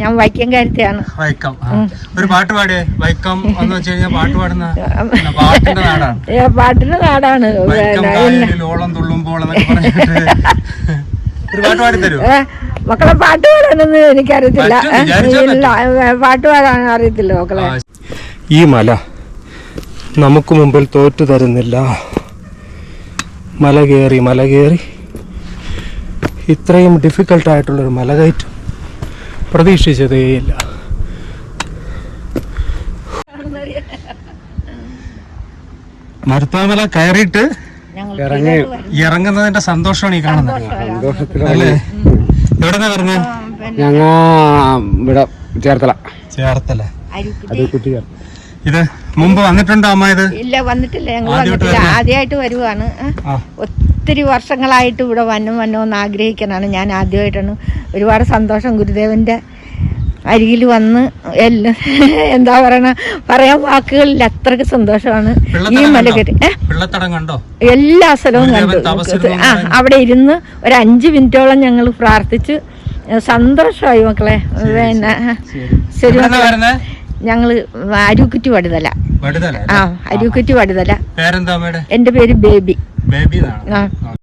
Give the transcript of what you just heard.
ഞാൻ വൈക്കംകാരത്തെയാണ്. വൈക്കം. ഒരു പാട്ട് പാടിയേ. വൈക്കം എന്ന് വെച്ച് കഴിഞ്ഞാൽ പാട്ട് പാടുന്ന പാട്ടിന്റെ നാടാണ്. പാട്ടിന്റെ നാടാണ്. ഓളം തുള്ളുമ്പോൾ എന്നൊക്കെ പറഞ്ഞിട്ട് ഒരു പാട്ട് പാടി തരൂ മക്കളെ. പാട്ട് പാടാനൊന്നും എനിക്കറിയത്തില്ല. പാട്ട് പാടാൻ അറിയത്തില്ല മക്കളെ. ഈ മല നമുക്ക് മുമ്പിൽ തോറ്റു തരുന്നില്ല. മല കയറി ഇത്രയും ഡിഫിക്കൽട്ടായിട്ടുള്ളൊരു മലകയറ്റം പ്രതീക്ഷിച്ചതേയില്ല. മരുത്വാമല കയറിയിട്ട് ഇറങ്ങുന്നതിന്റെ സന്തോഷമാണ് ഈ കാണുന്നത്. അല്ലേ? എവിടെ പറഞ്ഞ? ഞങ്ങ ഇവിടെ ചേർത്തല. ഇത് മുമ്പ് വന്നിട്ടുണ്ടോ അമ്മ? ഇത് ഇല്ല, വന്നിട്ടില്ല. ഞങ്ങൾ വന്നിട്ടില്ല, ആദ്യമായിട്ട് വരുവാണ്. ഒത്തിരി വർഷങ്ങളായിട്ട് ഇവിടെ വന്നോന്ന് ആഗ്രഹിക്കാനാണ്. ഞാൻ ആദ്യമായിട്ടാണ്. ഒരുപാട് സന്തോഷം. ഗുരുദേവന്റെ അരികിൽ വന്ന് എല്ലാം എന്താ പറയാൻ വാക്കുകളിൽ അത്രയ്ക്ക് സന്തോഷമാണ്. ഈ മലകയറി എല്ലാ സ്ഥലവും കണ്ടു. അവിടെ ഇരുന്ന് ഒരു 5 മിനിറ്റോളം ഞങ്ങൾ പ്രാർത്ഥിച്ച് സന്തോഷമായി മക്കളെ. പിന്നെ ശരി, ഞങ്ങള് അരൂക്കുറ്റി വടുതല. അരൂക്കുറ്റി വടുതല. എന്റെ പേര് ബേബി.